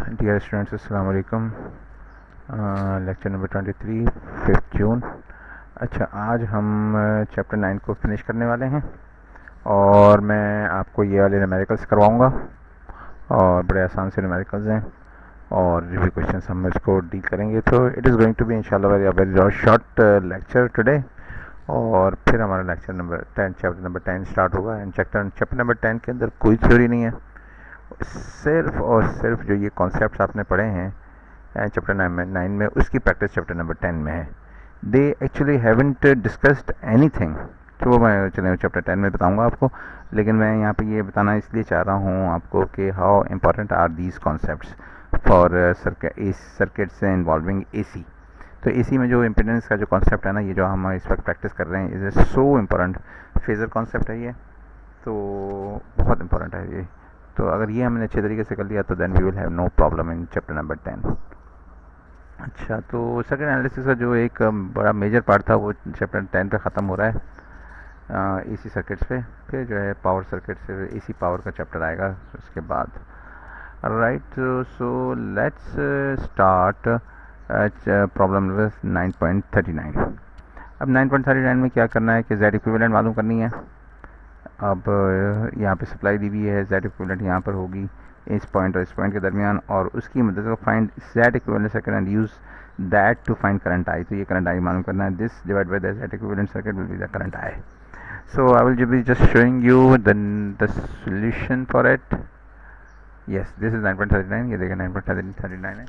Dear students, अस्सलाम वालेकुम। Lecture number 23, 5 जून। अच्छा, आज हम चैप्टर 9 को फिनिश करने वाले हैं और मैं आपको ये वाले न्यूमेरिकल्स करवाऊंगा और बड़े आसान से न्यूमेरिकल्स हैं और रिव्यू क्वेश्चंस हम इसको डील करेंगे। तो it is going to be इंशाल्लाह वेरी शॉर्ट लेक्चर टुडे। और फिर हमारा lecture number 10, chapter number 10 start होगा। एंड चैप्टर नंबर 10 के अंदर कोई थ्योरी नहीं है, सिर्फ और सिर्फ जो ये कॉन्सेप्ट्स आपने पढ़े हैं चैप्टर 9 में, उसकी प्रैक्टिस चैप्टर नंबर 10 में है। They actually haven't discussed anything, तो वो मैं चले चैप्टर 10 में बताऊंगा आपको। लेकिन मैं यहाँ पे ये बताना इसलिए चाह रहा हूँ आपको कि how important are these concepts for circuits involving AC. तो एसी में जो इम्पीडेंस का जो कॉन्सेप्ट है ना, ये जो हम इस वक्त प्रैक्टिस कर रहे हैं, is so important. Phasor concept है ये, तो बहुत इम्पोर्टेंट है ये। तो अगर ये हमने अच्छे तरीके से कर लिया तो then we will have no problem in chapter number 10। अच्छा, तो सर्किट एनालिसिस का जो एक बड़ा मेजर पार्ट था वो चैप्टर 10 पे ख़त्म हो रहा है एसी सर्किट्स पे। फिर जो है पावर सर्किट से एसी पावर का चैप्टर आएगा उसके बाद। Right, so let's start problem number 9.39। अब 9.39 में क्या करना है कि जेड इक्विवेलेंट मालूम करनी है। अब यहाँ पे सप्लाई दी हुई है, जेड इक्विवेलेंट यहाँ पर होगी इस पॉइंट और इस पॉइंट के दरमियान, और उसकी मदद से find Z equivalent circuit and use that to find current I. तो ये करंट आई मालूम करना है। This divide by the Z equivalent circuit will be the current I. So I will be just showing you the solution for it. Yes, this is 9.39। ये देखिए 9.39 है।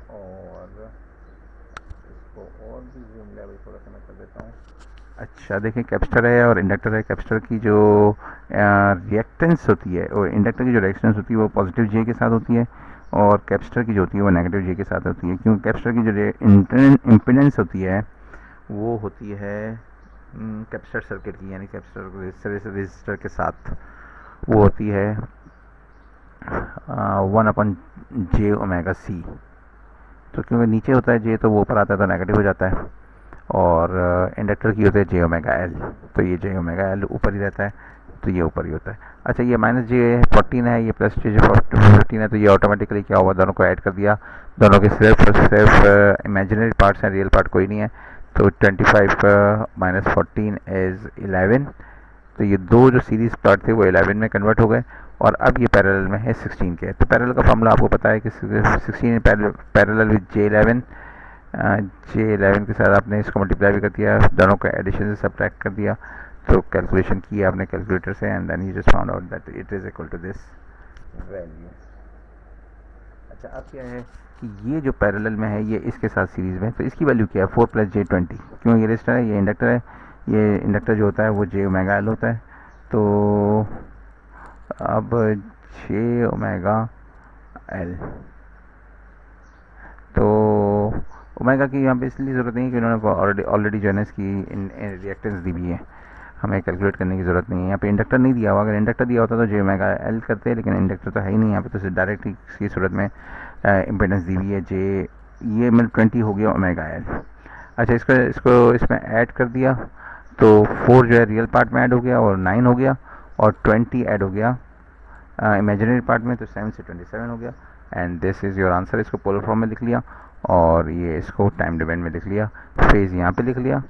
और इसको और भी जूम लेवल थोड़ा सा मैं कर देता हूँ। अच्छा, देखिए कैपेसिटर है और इंडक्टर है। कैपेसिटर की जो रिएक्टेंस होती है और इंडक्टर की जो रिएक्टेंस होती है वो पॉजिटिव जे के साथ होती है, और कैपेसिटर की जो होती है वो नेगेटिव जे के साथ होती है। क्योंकि कैपेसिटर की जो इम्पीडेंस होती है वो होती है कैपेसिटर सर्किट की, यानी कैपेसिटर रेजिस्टर के साथ वो होती है 1/j⍵c। तो क्योंकि नीचे होता है जे तो वो ऊपर आता है तो नेगेटिव हो जाता है, और इंडक्टर की होता है j⍵L, तो ये j⍵L ऊपर ही रहता है, तो ये ऊपर ही होता है। अच्छा, ये -j14 है, ये +j15 है, तो ये ऑटोमेटिकली क्या हुआ, दोनों को ऐड कर दिया। दोनों के सिर्फ इमेजिनरी पार्ट्स हैं, रियल पार्ट कोई नहीं है। तो 25 -14 इज़ 11। तो ये दो जो सीरीज पार्ट थे वो 11 में कन्वर्ट हो गए, और अब ये पैरेलल में है 16 के। तो पैरेलल का फॉर्मूला आपको पता है कि 16 पैरेलल विद j11। j11 के साथ आपने इसको मल्टीप्लाई भी कर दिया, दोनों का एडिशन से सब्ट्रैक्ट कर दिया, तो कैलकुलेशन की आपने कैलकुलेटर से, and then you just found out that it is equal to this value. अच्छा, अब क्या है कि ये जो पैरेलल में है ये इसके साथ सीरीज़ में, तो इसकी वैल्यू क्या है 4 + j20। क्यों, ये रेजिस्टर है, ये इंडक्टर है। ये इंडक्टर जो होता है वो j⍵L होता है। तो अब j⍵L, तो ओमेगा की यहाँ पे इसलिए ज़रूरत नहीं है कि उन्होंने ऑलरेडी जो है ना इसकी रिएक्टेंस दी हुई है, हमें कैलकुलेट करने की ज़रूरत नहीं है। यहाँ पे इंडक्टर नहीं दिया हुआ, अगर इंडक्टर दिया होता तो j⍵L करते, लेकिन इंडक्टर तो है ही नहीं यहाँ पे, तो डायरेक्ट इसकी सूरत में इम्पीडेंस दी हुई है ये 20 हो गया ⍵L। अच्छा, इसको इसमें ऐड कर दिया तो 4 जो है रियल पार्ट में ऐड हो गया और 9 हो गया, और 20 ऐड हो गया इमेजिनरी पार्ट में, तो 7 से 27 हो गया। And this is your answer. इसको पोलर फॉर्म में लिख लिया और ये इसको टाइम डोमेन में लिख लिया, फेज़ यहाँ पे लिख लिया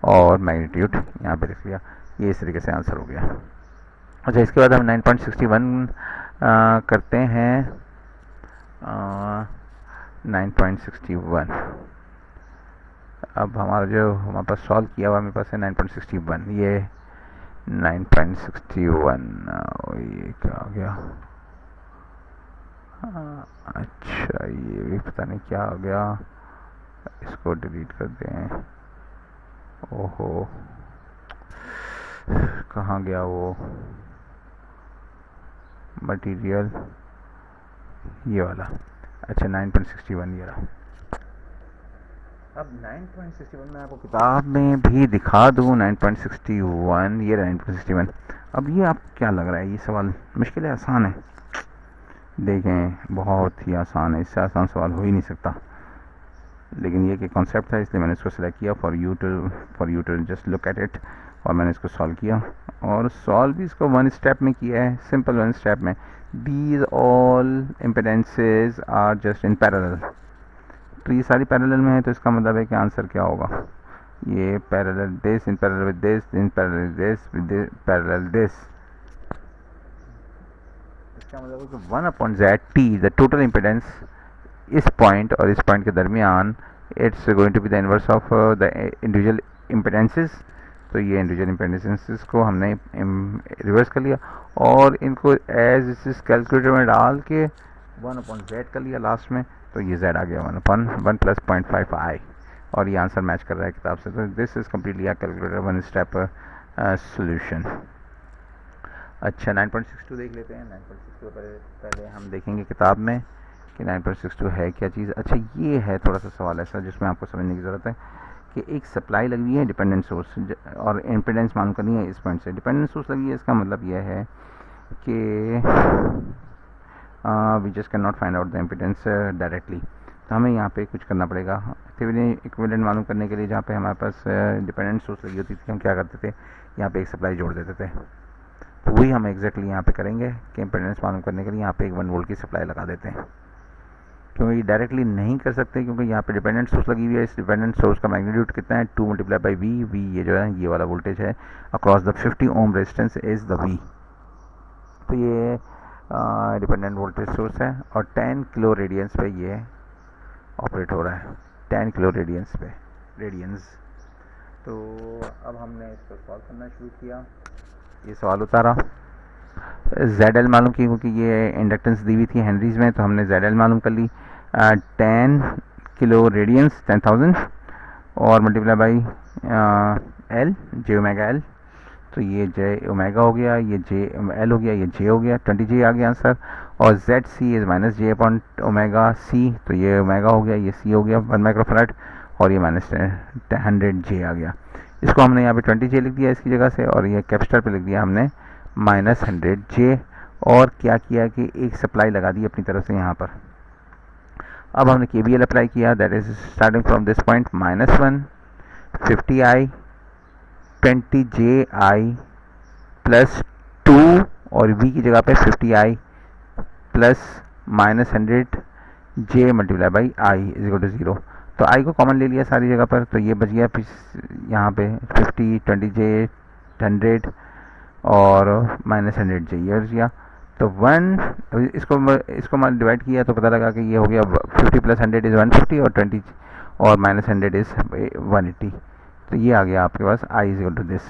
और मैग्नीट्यूड यहाँ पे लिख लिया। ये इस तरीके से आंसर हो गया। अच्छा, इसके बाद हम 9.61 करते हैं। 9.61 अब हमारे पास सॉल्व किया हुआ मेरे पास है 9.61। ये 9.61 ये क्या आ गया? अच्छा, ये भी पता नहीं क्या आ गया, इसको डिलीट कर दें। ओहो, कहाँ गया वो मटेरियल, ये वाला। अच्छा, 9.61 ये रहा। अब 9.61 मैं आपको किताब में भी दिखा दूँ। 9.61 ये रहा 9.61। अब ये आपको क्या लग रहा है, ये सवाल मुश्किल है आसान है? देखें, बहुत ही आसान है, इससे आसान सवाल हो ही नहीं सकता। लेकिन ये कि कॉन्सेप्ट है, इसलिए मैंने इसको सेलेक्ट किया for you to just look at it, और मैंने इसको सॉल्व किया और सॉल्व भी इसको वन स्टेप में किया है, सिंपल वन स्टेप में. These all impedances are just in parallel. तो ये सारी पैरेलल में है, तो इसका मतलब है कि आंसर क्या होगा. ये parallel this in parallel with this in parallel this with parallel this. इसका मतलब है कि 1/z द टोटल इम्पिडेंस इस पॉइंट और इस पॉइंट के दरमियान, it's going to be the inverse of the individual impedances. तो ये इंडिविजुअल इम्पिडेंसेस को हमने रिवर्स कर लिया और इनको एज इस कैलकुलेटर में डाल के 1/z कर लिया लास्ट में. तो ये z आ गया 1/1 + 0.5i और ये आंसर मैच कर रहा है किताब से. तो this is completely a calculator one step solution. अच्छा 9.62 देख लेते हैं. 9.62 पहले हम देखेंगे किताब में कि 9.62 है क्या चीज़. अच्छा ये है थोड़ा सा सवाल ऐसा जिसमें आपको समझने की ज़रूरत है कि एक सप्लाई लगी हुई है डिपेंडेंट सोर्स और इम्पिडेंस मालूम करनी है इस पॉइंट से. डिपेंडेंट सोर्स लगी है, इसका मतलब यह है कि we just can not find out the impedance directly. तो हमें यहाँ पे कुछ करना पड़ेगा. थेवेनिन इक्विवेलेंट मालूम करने के लिए जहाँ पे हमारे पास डिपेंडेंट सोर्स लगी होती थी, हम क्या करते थे, यहाँ पे एक सप्लाई जोड़ देते थे. तो वही हम एग्जैक्टली यहाँ पे करेंगे कि इम्पिडेंस मालूम करने के लिए यहाँ पे एक 1 वोल्ट की सप्लाई लगा देते हैं. क्योंकि ये डायरेक्टली नहीं कर सकते क्योंकि यहाँ पे डिपेंडेंट सोर्स लगी हुई है. इस डिपेंडेंट सोर्स का मैग्नीट्यूड कितना है, 2 × V. V ये जो है ये वाला वोल्टेज है across the 50 ohm resistance is the V. तो ये डिपेंडेंट वोल्टेज सोर्स है और 10 किलो रेडियंस पे ये ऑपरेट हो रहा है. 10 किलो रेडियंस पे रेडियंस. तो अब हमने इसको सॉल्व करना शुरू किया. ये सवाल उतारा, ZL मालूम की क्योंकि ये इंडक्टेंस दी हुई थी हेनरीज में, तो हमने ZL मालूम कर ली. 10 किलो रेडियंस 10,000 और multiply by L J omega L. तो ये J ओमेगा हो गया, ये J L हो गया, ये J हो गया, 20J आ गया आंसर. और ZC is -J upon omega C. तो ये ओमेगा हो गया, ये C हो गया 1 माइक्रोफैराड और ये -100J आ गया. इसको हमने यहाँ पे 20J लिख दिया इसकी जगह से और ये कैपेसिटर पे लिख दिया हमने -100J. और क्या किया कि एक सप्लाई लगा दी अपनी तरफ से यहाँ पर. अब हमने KVL अप्लाई किया, that is starting from this point -1 50i 20ji plus 2 और V की जगह पे 50i plus -100J multiply by i is equal to 0. तो i को कॉमन ले लिया सारी जगह पर, तो ये बच गया यहाँ पे 50 20J 100 और -100J ये बच गया. तो 1 इसको डिवाइड किया तो पता लगा कि ये हो गया 50 + 100 इज़ 150 और 20 और -100 इज़ 180. तो ये आ गया आपके पास i is equal to this.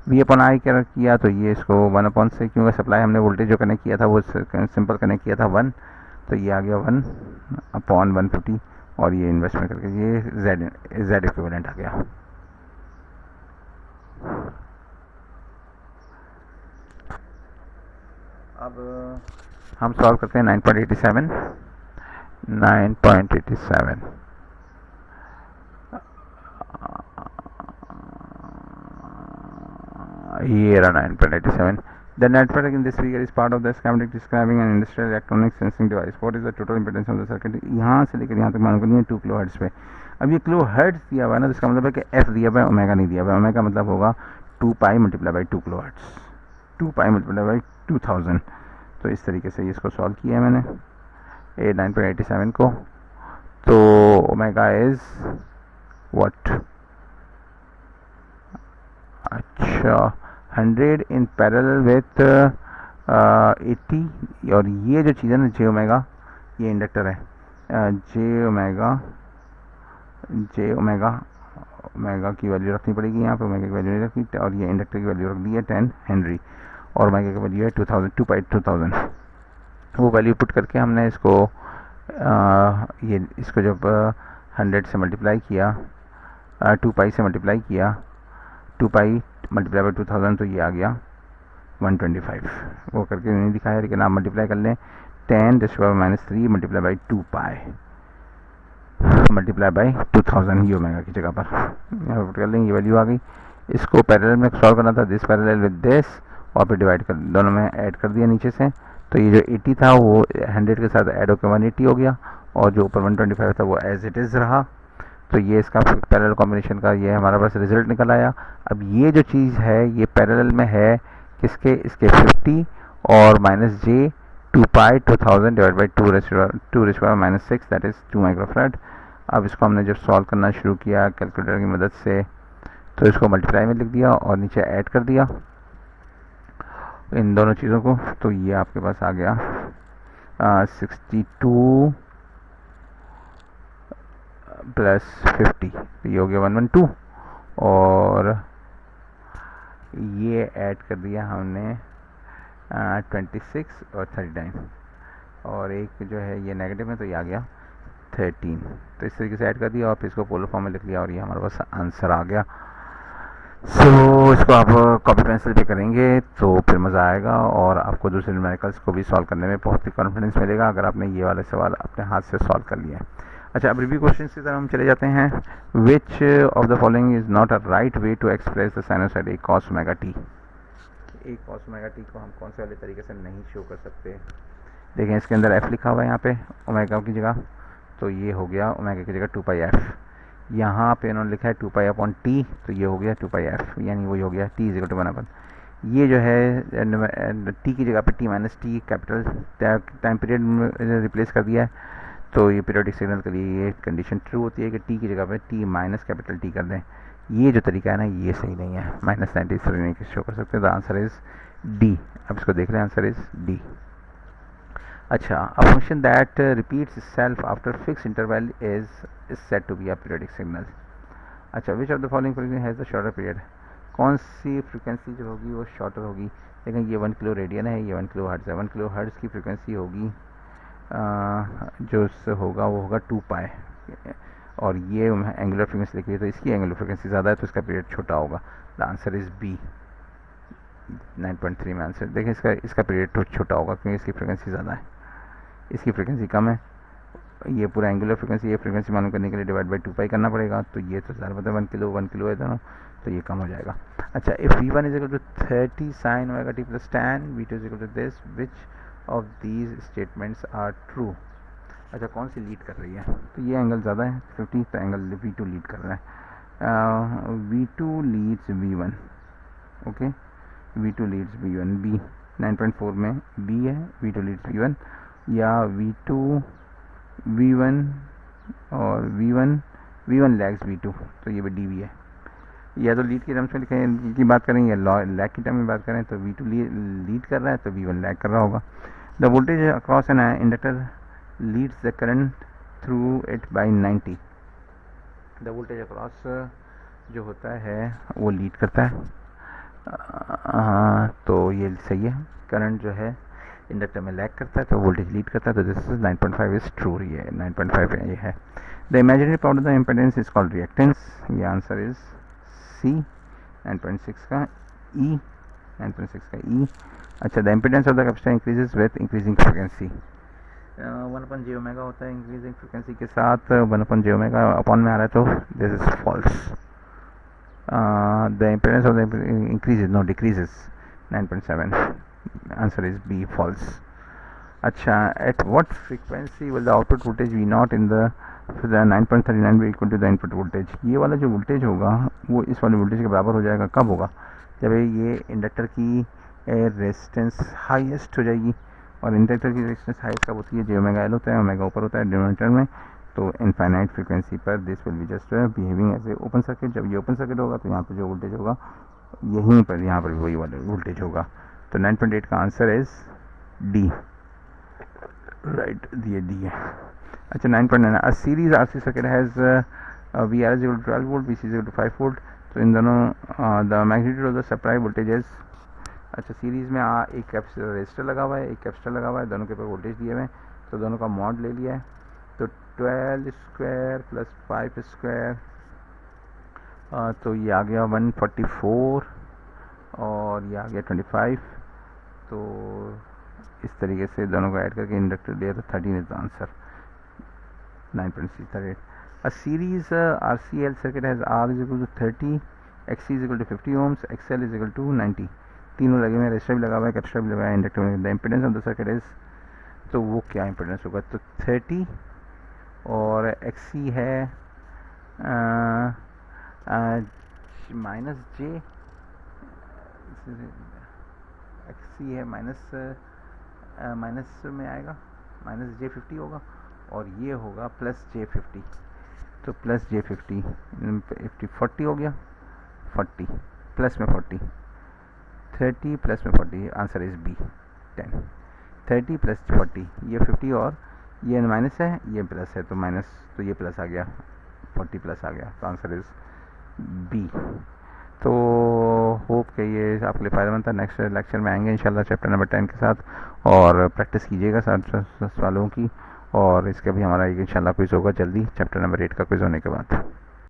V upon I क्या किया, तो ये इसको 1 अपॉन से, क्योंकि सप्लाई हमने वोल्टेज जो कनेक्ट किया था वो सिंपल कनेक्ट किया था 1, तो ये आ गया 1 अपॉन 150 और ये इन्वर्स में करके ये Z इक्विवेलेंट आ गया. अब हम सॉल्व करते हैं 9.87. ये रहा 9.87. The network in this figure is part of the schematic describing an industrial electronic sensing device. What is the total impedance of the circuit? यहाँ से लेकर यहाँ तक मालूम करनी है 2 किलो हर्ट्ज पे. अब ये किलो हर्ट्ज दिया हुआ है ना, तो इसका मतलब है कि F दिया हुआ है, ओमेगा नहीं दिया हुआ है. ओमेगा मतलब होगा 2π multiply by 2 kilo hertz, 2π multiply by 2000. तो इस तरीके से इसको सॉल्व किया है मैंने 9.87 को. तो ओमेगा इज व्हाट, अच्छा 100 इन पैरेलल विथ 80. और ये जो चीज़ है ना J ओमेगा, ये इंडक्टर है. J ओमेगा की वैल्यू रखनी पड़ेगी यहाँ पे, ओमेगा की वैल्यू नहीं रखनी. और ये इंडक्टर की वैल्यू रख दी है 10 हेनरी और ओमेगा की वैल्यू है 2π2000. वो वैल्यू पुट करके हमने इसको इसको जब 100 से मल्टीप्लाई किया, 2π से मल्टीप्लाई किया, 2π मल्टीप्लाई बाई 2000, तो ये आ गया 125. वो करके नहीं दिखाया लेकिन आप मल्टीप्लाई कर लें 10⁻³ मल्टीप्लाई बाई 2π मल्टीप्लाई बाई 2000 ही ओमेगा की जगह पर यहाँ पुट कर लेंगे. ये वैल्यू आ गई. इसको पैरेलल में सॉल्व करना था, दिस पैरेलल विद दिस, और फिर डिवाइड कर दोनों में ऐड कर दिया नीचे से. तो ये जो 80 था वो 100 के साथ ऐड होकर 180 हो गया और जो ऊपर 125 था वो एज इट इज़ रहा. तो ये इसका पैरेलल कॉम्बिनेशन का ये हमारा पास रिजल्ट निकल आया. अब ये जो चीज़ है ये पैरेलल में है किसके, इसके 50 और minus J 2 pi 2000 divide by 2 that is 2 microfarad. अब इसको हमने जब सॉल्व करना शुरू किया कैलकुलेटर की मदद से तो इसको मल्टीप्लाई में लिख दिया और नीचे ऐड कर दिया इन दोनों चीज़ों को, तो ये आपके पास आ गया 62 प्लस 50, तो ये हो गया 112 और ये ऐड कर दिया हमने 26 और 39 और एक जो है ये नेगेटिव है तो ये आ गया 13, तो इस तरीके से ऐड कर दिया और फिर इसको पोलर फॉर्म में लिख लिया और ये हमारे पास आंसर आ गया। इसको आप कॉपी पेंसिल पे करेंगे तो फिर मज़ा आएगा और आपको दूसरे न्यूमेरिकल्स को भी सॉल्व करने में बहुत ही कॉन्फिडेंस मिलेगा अगर आपने ये वाले सवाल अपने हाथ से सॉल्व कर लिया है। अच्छा, अब रिव्यू क्वेश्चन की तरफ हम चले जाते हैं। Which of the following is not a right way to express the sinusoid a cos omega T. एक कॉस ओमेगा टी को हम कौन से वाले तरीके से नहीं शो कर सकते। देखें इसके अंदर एफ लिखा हुआ है यहाँ पे ओमेगा की जगह, तो ये हो गया ओमेगा की जगह 2 पाई एफ। यहाँ पे इन्होंने लिखा है 2 पाई अपॉन टी, तो ये हो गया 2 पाई एफ, यानी वही हो गया टी इजिकल टू 1 अपन। ये जो है टी की जगह पे T minus T capital time period में रिप्लेस कर दिया है, तो ये पीरियोडिक सिग्नल के लिए ये कंडीशन ट्रू होती है कि टी की जगह पे टी माइनस कैपिटल टी कर दें। ये जो तरीका है ना ये सही नहीं है, -93 नहीं शो कर सकते, द आंसर इज डी। अब इसको देख लें, आंसर इज डी। अच्छा, a function that repeats itself after fixed interval is said to be a periodic signal। अच्छा, which of the following frequency has the shorter period। कौन सी frequency जो होगी वो शॉर्टर होगी। लेकिन ये 1 किलो रेडियन है, ये 1 किलो हर्ट्ज़ है। 1 किलो हर्ट्ज़ की फ्रीक्वेंसी होगी जो उससे होगा वो होगा 2 पाई और ये एंगुलर फ्रीक्वेंसी लिखी है तो इसकी एंगुलर फ्रीक्वेंसी ज़्यादा है तो इसका पीरियड छोटा होगा। द आंसर इज़ बी, 9.3 में आंसर। देखिए इसका पीरियड छोटा होगा क्योंकि इसकी फ्रीक्वेंसी ज़्यादा है, इसकी फ्रीक्वेंसी कम है। ये पूरा एंगुलर फ्रीक्वेंसी, ये फ्रीक्वेंसी मालूम करने के लिए डिवाइड बाई 2 पाई करना पड़ेगा, तो ये तो ज़्यादा मतलब 1 किलो है दोनों, तो ये कम हो जाएगा। अच्छा, if v1 is equal to 30 sine omega T plus tan, v2 is equal to this, which of these statements are true. अच्छा, कौन सी लीड कर रही है, तो ये एंगल ज़्यादा है 50, तो एंगल v2 लीड कर रहा है। v2 Leeds v1, okay, v2 Leeds v1, b 9.4 में b है, v2 लीड्स v1 या v2 v1 और v1 लैग्स v2, तो ये भी डी भी है। या तो लीड की टर्म्स में लिखें की बात करें या लैग की टर्म में बात करें तो v2 लीड कर रहा है तो v1 लैग कर रहा होगा। The voltage across an inductor leads the current through it by 90। The voltage across जो होता है वो लीड करता है, तो ये सही है। करंट जो है इंडक्टर में लैग करता है तो वोल्टेज लीड करता है, तो दिस इज 9.5 इज ट्रू, ये 9.5 ये है। The imaginary part of the impedance is called reactance, ये आंसर इज सी, 9.6 का ई, 9.6 का ई। अच्छा, the impedance of the capacitor increases with increasing frequency. 1/j omega होता है इंक्रीजिंग फ्रीक्वेंसी के साथ, 1/j ओमेगा अपॉन में आ रहा है तो this is false. The impedance of the increases no decreases, 9.7, answer is B, false. अच्छा, at what frequency will the output voltage V nought in the 9.39 be equal to the input voltage. ये वाला जो voltage होगा वो इस वाले voltage के बराबर हो जाएगा। कब होगा, जब ये इंडक्टर की रेजिस्टेंस हाईएस्ट हो जाएगी, और इंडक्टर की रेजिस्टेंस हाईएस्ट कब होती है, जो ओमेगा एल होता है, ओमेगा ऊपर होता है डिनोमिनेटर में, तो इनफाइनाइट फ्रीक्वेंसी पर this will be just behaving as a open circuit. जब ये ओपन सर्किट होगा तो यहाँ पर जो वोल्टेज होगा यहीं पर, यहाँ पर वही वाला वोल्टेज होगा, तो 9.8 का आंसर इज डी, राइट, ये डी है। अच्छा, 9.9, a series RC circuit has V R is equal to 12 volt, V C is equal to 5 volt, तो इन दोनों the magnitude of the supply voltages. अच्छा, सीरीज़ में एक रेजिस्टर लगा हुआ है, एक कैपेसिटर लगा हुआ है, दोनों के ऊपर वोल्टेज दिए हुए हैं, तो दोनों का मॉड ले लिया है, तो 12 स्क्वायर प्लस 5 स्क्वायर, तो ये आ गया 144 और ये आ गया 25, तो इस तरीके से दोनों को ऐड करके इंडक्टर लिया तो 13 is the answer, 9.638। A series RCL circuit has R is equal to 30, XC is equal to 50 ohms, XL is equal to 90, तीनों लगे हुए हैं, रेजिस्टर भी लगा हुआ है, कैपेसिटर भी लगा हुआ है, इंडक्टर में। The impedance of the circuit is, तो वो क्या इम्पीडेंस होगा, तो 30 और XC है -j, एक्स है माइनस माइनस में आएगा, -J50 होगा, और ये होगा +J50। तो +J50 40 हो गया, 40 प्लस में 40, 30 प्लस में 40, आंसर इज बी 10। 30 प्लस 40, ये 50 और ये माइनस है, ये प्लस है, तो माइनस, तो ये प्लस आ गया, 40 प्लस आ गया, तो आंसर इज बी। तो होप कि ये आपके लिए फ़ायदेमंद था। नेक्स्ट लेक्चर में आएंगे इंशाल्लाह चैप्टर नंबर 10 के साथ, और प्रैक्टिस कीजिएगा सवालों की, और इसका भी हमारा इंशाल्लाह क्विज़ होगा जल्दी चैप्टर नंबर 8 का क्विज़ होने के बाद।